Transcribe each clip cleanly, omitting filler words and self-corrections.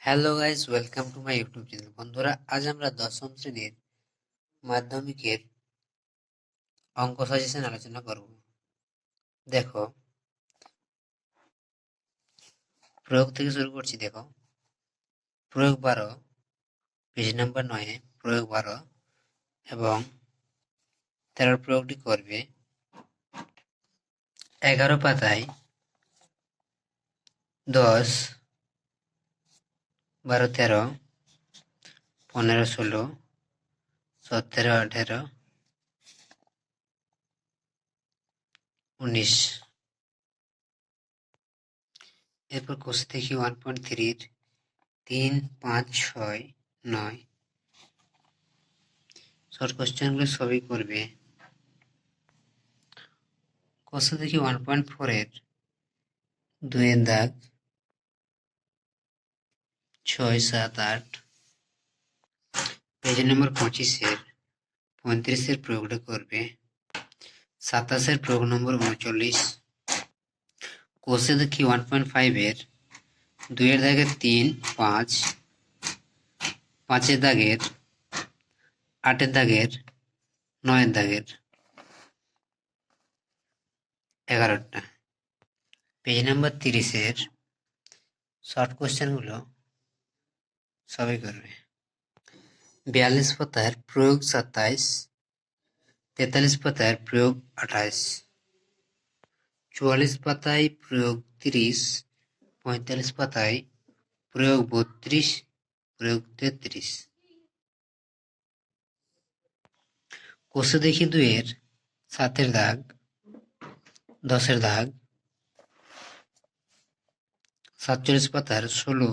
Hello guys, welcome to my YouTube channel. বন্ধুরা, আজ আমরা দশম শ্রেণীর মাধ্যমিকের অঙ্ক সাজেশন আলোচনা করব। দেখো, প্রয়োগ থেকে শুরু করছি। দেখো, প্রয়োগ 12, পেজ নাম্বার 9, প্রয়োগ 12 এবং 13 প্রয়োগটি করবে 11 পাতায় 10, 12, 13, 15, 16, 17, 18, 19। এরপর কোষে দেখি 1.3-র 3, 5, 6, 9 শর্ট কোশ্চেনগুলো সবই করবে। কোষে দেখি 1.4-এর 2-এর দাগ, 6, 7, 8, পেজ নম্বর 25-এর 35-এর প্রয়োগটা করবে। 27-এর প্রয়োগ নম্বর 39। কোষে দেখি 1.5-এর 2-এর দাগের 3, 5, 5-এর দাগের, 8-এর দাগের, 9-এর দাগের 11টা। পেজ নাম্বার 30-এর শর্ট কোশ্চেনগুলো সবই করবে। 42 পাতার প্রয়োগ 27, 43 পাতার প্রয়োগ 28, 44 পাতায় প্রয়োগ 30, 45 পাতায় প্রয়োগ 32, প্রয়োগ 33। কোষে দেখি 2-এর 7-এর দাগ, 10-এর দাগ, 47 পাতার 16,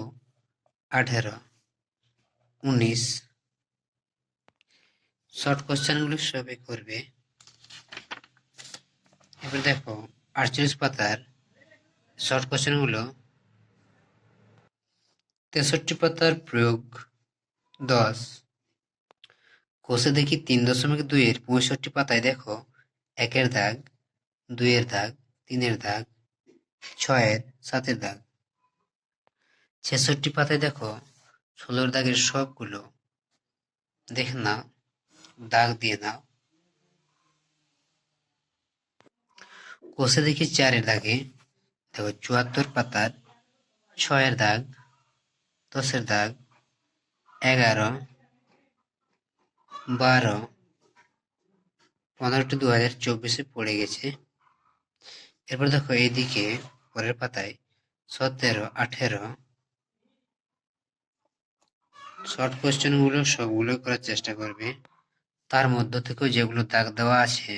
18, 19 শর্ট কোশ্চেনগুলো সবই করবে। এবার দেখো, 48 পাতার শর্ট কোশ্চেনগুলো 63 পাতার প্রয়োগ 10। কোষে দেখি 3.2-এর 65 পাতায় দেখো 1-এর দাগ, 2-এর দাগ, 3-এর দাগ, 6-এর, 7-এর দাগ। 66 পাতায় দেখো 16-এর দাগের সবগুলো দেখে নাও, দাগ দিয়ে নাও। কোষে দেখি 4-এর দাগে দেখো 74 পাতার 6-এর দাগ, 10-এর দাগ, 11, 12, 15টি 2024-এ পড়ে গেছে। এরপর দেখো এইদিকে পরের পাতায় 17, 18 শর্ট কোশ্চেনগুলো সবগুলো করার চেষ্টা করবে। তার মধ্য থেকেও যেগুলো দাগ দেওয়া আছে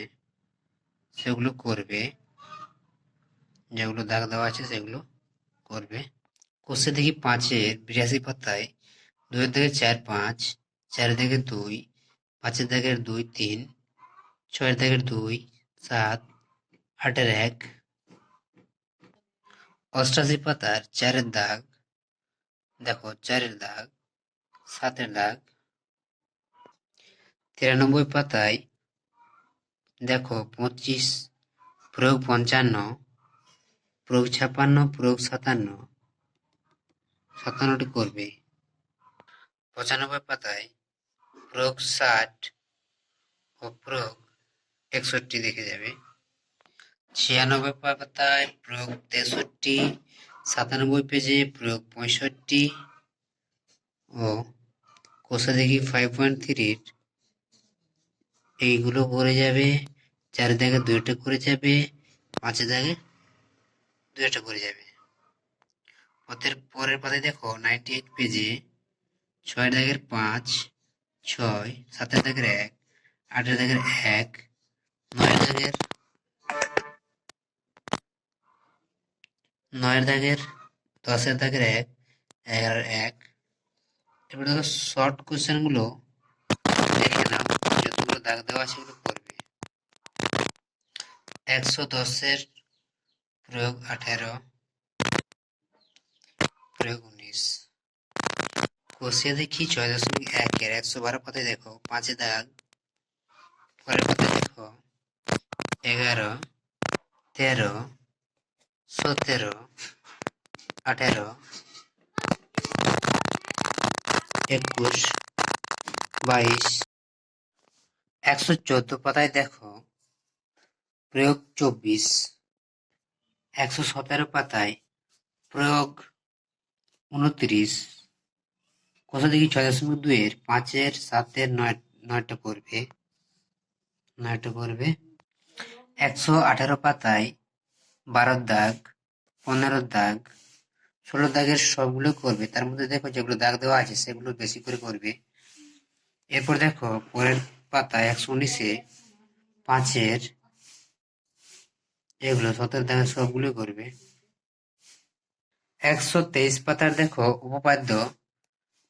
সেগুলো করবে, যেগুলো দাগ দেওয়া আছে সেগুলো করবে। কোষে দেখি 5-এর 82 পাতায় 2-এর দাগের 4, 5, 4-এর দাগের 2, 5-এর দাগের 2, 3, 6-এর দাগের 2, 7, 8-এর 1, 88 পাতার 4-এর দাগ দেখো 4-এর দাগ, 7-এর দাগ। 93 পাতায় দেখো 25, প্রয়োগ 55, প্রয়োগ 56, প্রয়োগ 57টি করবে। 95 পাতায় প্রয়োগ 60 ও প্রয়োগ 61 দেখে যাবে। 96 পাতায় প্রয়োগ 63, 97 পেজে প্রয়োগ 65 ও কোষে দেখি 5.3-র এইগুলো করে যাবে। 4-এর দাগে 2টা করে যাবে, 5-এর দাগে 2টা করে যাবে। পরের পাতায় দেখো 98 পেজে 6-এর দাগের 5, 6, 7-এর দাগের 1, 8-এর দাগের 1, 9-এর দাগের 10-এর দাগের 1, 11-এর 1। এবার দেখো শর্ট কোশ্চেনগুলো দেখে নাও, যতগুলো দাগ দেওয়া আছে সেগুলো করবে। 110-এর প্রয়োগ 18, প্রয়োগ 19। কোষে দেখি 6.1-এর 112 পাতায় দেখো 5-এর দাগ, পরের পাতায় দেখো 11, 13, 17, 18, 21, 22। 114 পাতায় দেখো প্রয়োগ 24। 117 পাতায় প্রয়োগ 29। কোথা দেখি 6.2 এর 5-এর 7-এর 9টা করবে। 118 পাতায় 12 দাগ, 15 দাগ, 16 দাগের সবগুলো করবে। তার মধ্যে দেখো যেগুলো দাগ দেওয়া আছে সেগুলো বেশি করে করবে। এরপর দেখো পরের পাতায় 119-এ 5-এর এগুলো 17 দাগের সবগুলো করবে। 123 পাতার দেখো উপপাদ্য,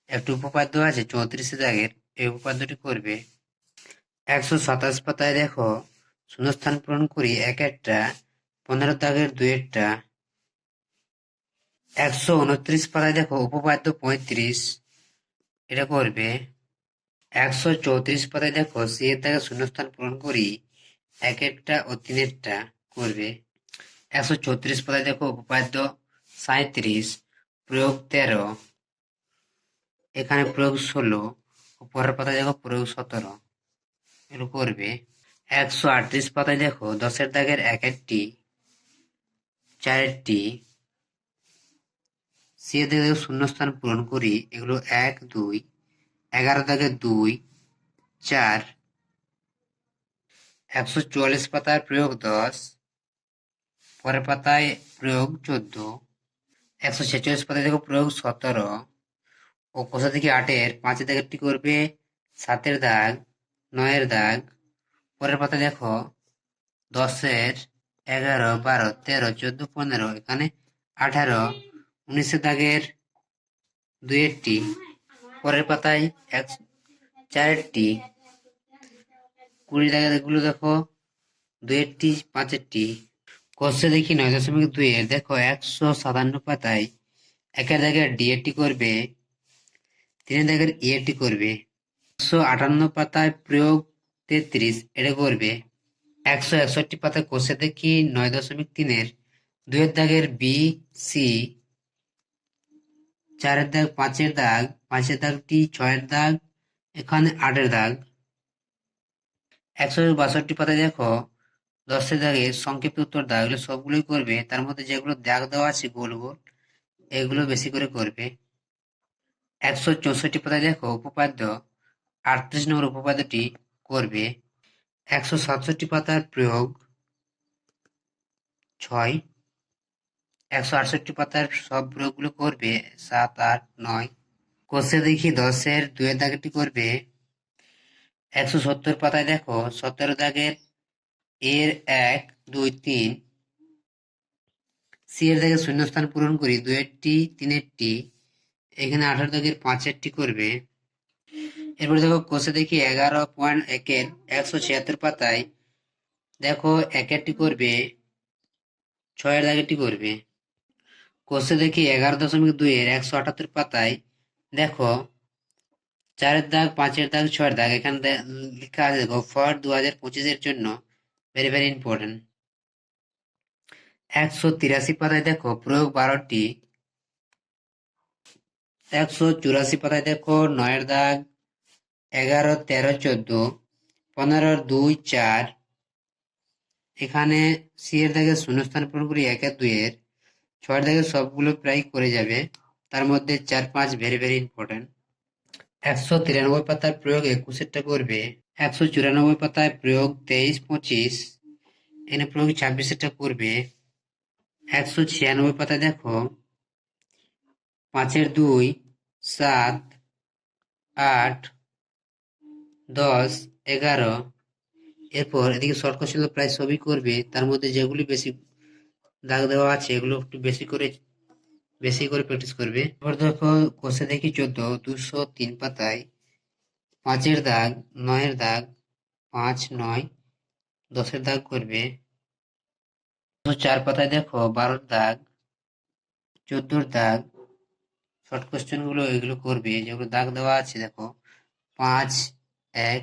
একটু উপপাদ্য আছে 34 দাগের, এই উপপাদ্যটি করবে। 127 পাতায় দেখো শূন্যস্থান পূরণ করি 1-একটা, 15 দাগের 2-একটা। 129 পাতায় দেখো উপপাদ্য 35, এটা করবে। 134 পাতায় দেখো সি এর দাগে শূন্যস্থান পূরণ করি 1-একটা ও 3-একটা করবে। 134 পাতায় দেখো উপপাদ্য 37, প্রয়োগ 13, এখানে প্রয়োগ 16, পরের পাতায় দেখো প্রয়োগ 17, এগুলো করবে। 138 পাতায় দেখো 10-এর দাগের 1-একটি, 4-একটি, সি এর দাগে শূন্যস্থান পূরণ করি এগুলো 1, 2, 11 দাগের 2, 4। 144 পাতায় প্রয়োগ 10, পরের পাতায় প্রয়োগ 14। 146 পাতায় দেখো প্রয়োগ 17 ও কোথা থেকে 8-এর 5-এর দাগেরটি করবে 7-এর দাগ, 9-এর দাগ। পরের পাতায় দেখো 10-এর 11, 12, 13, 14, 15, এখানে 18, 19-এর দাগের 2-একটি। পরের পাতায় 4-একটি, 20 দাগের এগুলো দেখো 2-একটি, 5-একটি। কোষে দেখি 9.2 এর দেখো 157 পাতায় 1-এর দাগের ডি-এটি করবে, 3-এর দাগের ই-এটি করবে। 158 পাতায় প্রয়োগ 33, এটা করবে। 161 পাতায় কোষে দেখি 9.3 এর 2-এর দাগের বি, সি, 4-এর দাগ, 5-এর দাগ, 5-এর দাগটি 6-এর দাগ, এখানে 8-এর দাগ। 162 পাতায় দেখো 10-এর দাগে সংক্ষিপ্ত উত্তর দাগ, এগুলো সবগুলোই করবে। তার মধ্যে যেগুলো দাগ দেওয়া আছে গোল গোল এগুলো বেশি করে করবে। 164 পাতায় দেখো উপপাদ্য 38 নম্বর উপপাদ্যটি করবে। 167 পাতার প্রয়োগ 6। 168 পাতার সব প্রয়োগগুলো করবে 7, 8, 9। কোষে দেখি 10-এর 2-এর দাগেরটি করবে। 170 পাতায় দেখো 17 দাগের এর 1, 2, 3, সি এর দাগে শূন্যস্থান পূরণ করি 2-একটি, 3-একটি, এখানে 18 দাগের 5-একটি করবে। এরপর দেখো কোষে দেখি 11.1-এর 176 পাতায় দেখো 1-একটি করবে, 6-এর দাগেরটি করবে। কোষে দেখি 11.2-এর 178 পাতায় দেখো 4-এর দাগ, 5-এর দাগ, 6-এর দাগ, এখানে লেখা আছে দেখো ফর 2025-এর জন্য ভেরি ভেরি ইম্পর্টেন্ট। 183 পাতায় দেখো প্রয়োগ 12টি। 184 পাতায় দেখো 9-এর দাগ, 11, 13, 14, 15, 2, 4, এখানে সি এর দাগে শূন্যস্থান পূরণ করি 1 আর 2 এর, 6-এর দাগে সবগুলো প্রায় করে যাবে, তার মধ্যে 4, 5 ভেরি ভেরি ইম্পর্টেন্ট। 193 পাতায় প্রয়োগ 21-এরটা করবে। 194 পাতায় প্রয়োগ 23, 25, এখানে প্রয়োগ 26-এরটা করবে। 196 পাতায় দেখো 5-এর 2, 7, 8, 10, 11, এরপর এদিকে শর্ট কোশ্চেন প্রায় সবই করবে, তার মধ্যে যেগুলি বেশি দাগ দেওয়া আছে এগুলো একটু বেশি করে প্র্যাকটিস করবে। এবার দেখো কোষে দেখি 203 পাতায় 5-এর দাগ, 9-এর দাগ, 5, 9, 10-এর দাগ করবে। 4 পাতায় দেখো 12-র দাগ, 14-র দাগ, শর্ট কোশ্চেন গুলো এগুলো করবে, যেগুলো দাগ দেওয়া আছে দেখো 5, 1,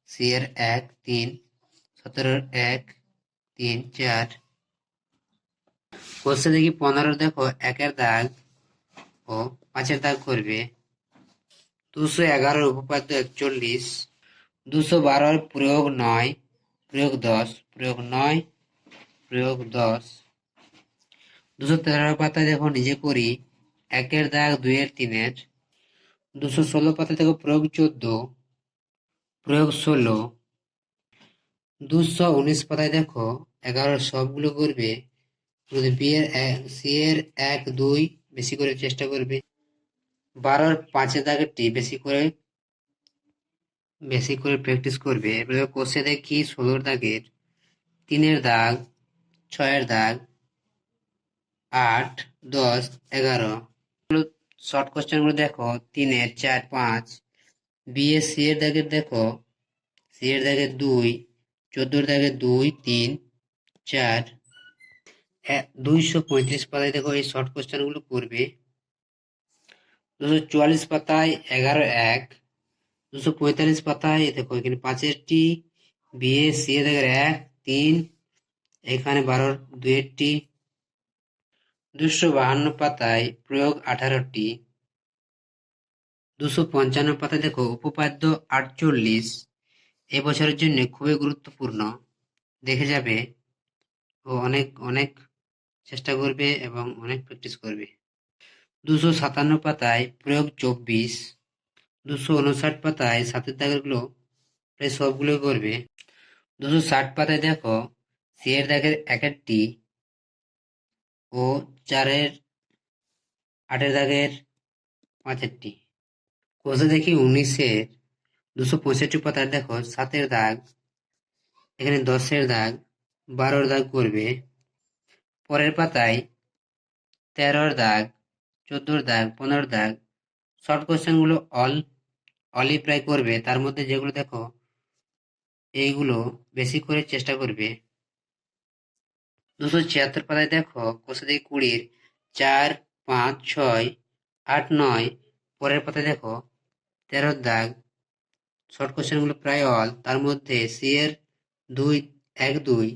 সি এর 1, 3, 17-এর 1, 3, 4। কোষে দেখি 15-র দেখো 1-এর দাগ ও 5-এর দাগ করবে। 211 উপপাদ্য 41, 212 প্রয়োগ 9 প্রয়োগ 10 প্রয়োগ 9 প্রয়োগ 10, 213 পাতায় দেখো নিজে করি 1-এর দাগ 2-এর 3-এর, 216 পাতায় দেখো প্রয়োগ 14 প্রয়োগ 16, 219 পাতায় দেখো 11 সবগুলো করবে, বি এর সি এর 1 2 বেশি করে চেষ্টা করবে, 12-র 5-এর দাগেরটি বেশি করে প্র্যাকটিস করবে। এবারে কোষে দেখি 16-র দাগের 3-এর দাগ 6-এর দাগ 8 10 11 শর্ট কোশ্চেন গুলো দেখো 3-এর 4 5, বি এর সি এর দাগের দেখো সি এর দাগের 2, 14-র দাগের 2 3 4, 235 পাতায় দেখো এই শর্ট কোশ্চেন গুলো করবে, 244 পাতায় 11 1, 245 পাতায় দেখো এখানে 5-এরটি, বি এ সি এর দাগের 1 3, এখানে 12-র 2-এরটি, 252 পাতায় প্রয়োগ 18টি, 255 পাতায় দেখো উপপাদ্য 48 এবছরের জন্য খুবই গুরুত্বপূর্ণ, দেখে যাবে ও অনেক অনেক চেষ্টা করবে এবং অনেক প্র্যাকটিস করবে। 257 পাতায় প্রয়োগ 24, 259 পাতায় 7-এর দাগেরগুলো প্রায় সবগুলো করবে, 260 পাতায় দেখো সি এর দাগের 1-এরটি ও 4-এর 8-এর দাগের 5-এরটি। কোষে দেখি 19-এর 265 পাতায় দেখো 7-এর দাগ, এখানে 10-এর দাগ 12-র দাগ করবে, পরের পাতায় 13-র দাগ 14-র দাগ 15-র দাগ, শর্ট কোশ্চেনগুলো অলই প্রায় করবে, তার মধ্যে যেগুলো দেখো এইগুলো বেশি করে চেষ্টা করবে। 276 পাতায় দেখো কোষে দেখি 20-র 4 5 6 8 9, পরের পাতায় দেখো 13-র দাগ, শর্ট কোশ্চেনগুলো প্রায় তার মধ্যে সি এর 2 1 2,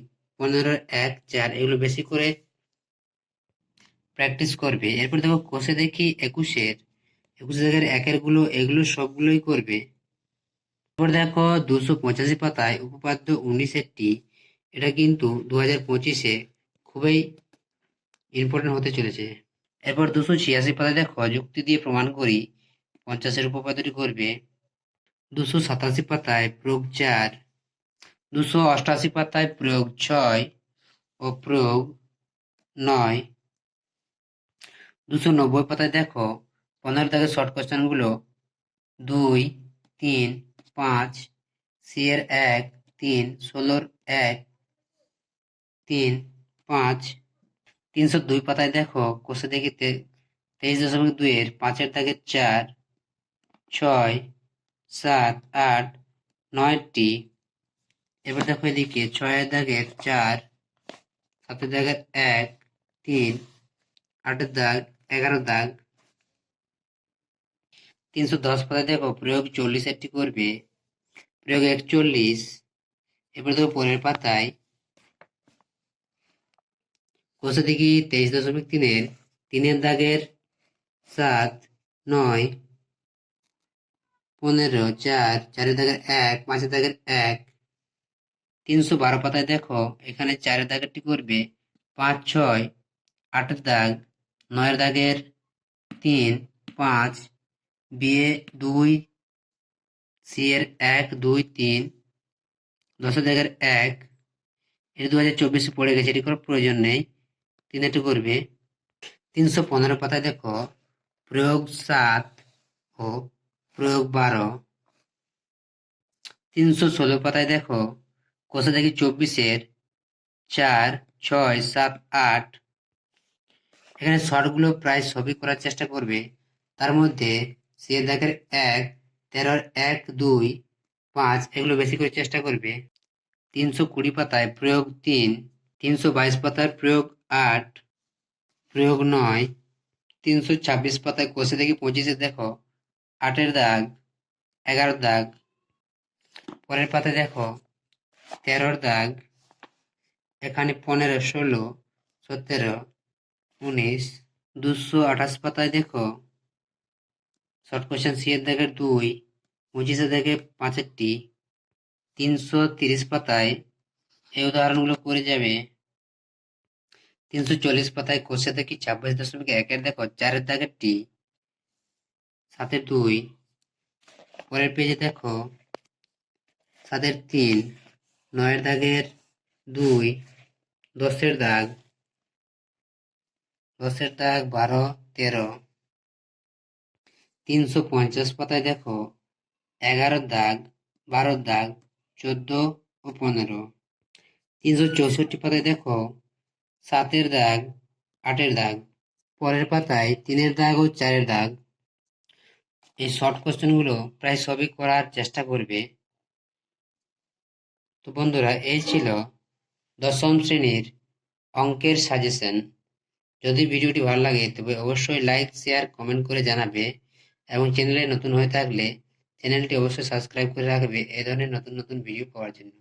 15-র 1 4 এগুলো বেশি করে প্র্যাকটিস করবে। এরপর দেখো কোষে দেখি 21-এর দাগের 1-এর গুলো এগুলো সবগুলোই করবে। এরপর দেখো 285 পাতায় উপপাদ্য 19-এরটি, এটা কিন্তু 2025-এ খুবই ইম্পর্টেন্ট হতে চলেছে। এরপর 286 পাতায় দেখো যুক্তি দিয়ে প্রমাণ করি 50-এর উপপাদ্যটি করবে, 287 পাতায় প্রয়োগ 4, 288 পাতায় প্রয়োগ 6 ও প্রয়োগ 9, 290 পাতায় দেখো 15 দাগের শর্ট কোশ্চেন গুলো 2 3 5, সি এর 1 3, 16-র 1 3 5, 302 পাতায় দেখো কোষে দেখি 23.2-এর 5-এর দাগের 4 6 7 8 9টি। এবার দেখো এদিকে 6-এর দাগের 4, 7-এর দাগের 1 3, 8-এর দাগ 11 দাগ, 310 পাতায় দেখো প্রয়োগ 40-এরটি করবে, প্রয়োগ 41। এবার দেখো পরের পাতায় কোষে দেখি 23.3-এর 3-এর দাগের 7 9 15 4, 4-এর দাগের 1 5-এর দাগের 1, 312 পাতায় দেখো এখানে 4-এর দাগেরটি করবে, 5 6 8-এর দাগ 9-এর দাগের 3 5, বিয়ে 2 সি এর 1 2 3, 10-এর দাগের 1, এটি 2024-এ পড়ে গেছে, এটি করার প্রয়োজন নেই, 3-এটি করবে। 315 পাতায় দেখো প্রয়োগ 7 ও প্রয়োগ 12, 316 পাতায় দেখো কোষে দেখি 24-এর 4 6 7 8, এখানে শর্টগুলো প্রায় সবই করার চেষ্টা করবে, তার মধ্যে সি এর দাগের 1 13-র 1 2 5 এগুলো বেশি করে চেষ্টা করবে। 320 পাতায় প্রয়োগ 3, 322 পাতায় প্রয়োগ 8 প্রয়োগ 9, 326 পাতায় কোষে দেখি 25-এ দেখো 8-এর দাগ 11-র দাগ, পরের পাতায় দেখো 13-র দাগ, এখানে 15 16 17 19, 228 পাতায় দেখো শর্ট কোয়েশ্চেন সি এর দাগের 2, 25 দাগে 5 330 পাতায় এই উদাহরণগুলো করে যাবে। 340 পাতায় কোষে দেখি 26.1 দেখো 4 দাগের টি 7-2। পরের পেজে দেখো 7-3, 9 দাগের 2, 10 দাগ 12-13। 350 পাতায় দেখো 11 দাগ 12 দাগ 14 ও 15। 364 পাতায় দেখো 7 দাগ 8 দাগ। পরের পাতায় 3 দাগ ও 4 দাগ। এই শর্ট কোশ্চেনগুলো প্রায় সবই করার চেষ্টা করবে। তো বন্ধুরা, এই ছিল দশম শ্রেণীর অঙ্কের সাজেশন। যদি ভিডিওটি ভালো লাগে তবে অবশ্যই লাইক, শেয়ার, কমেন্ট করে জানাবে এবং চ্যানেলে নতুন হয়ে থাকলে চ্যানেলটি অবশ্যই সাবস্ক্রাইব করে রাখবে এই ধরনের নতুন নতুন ভিডিও পাওয়ার জন্য।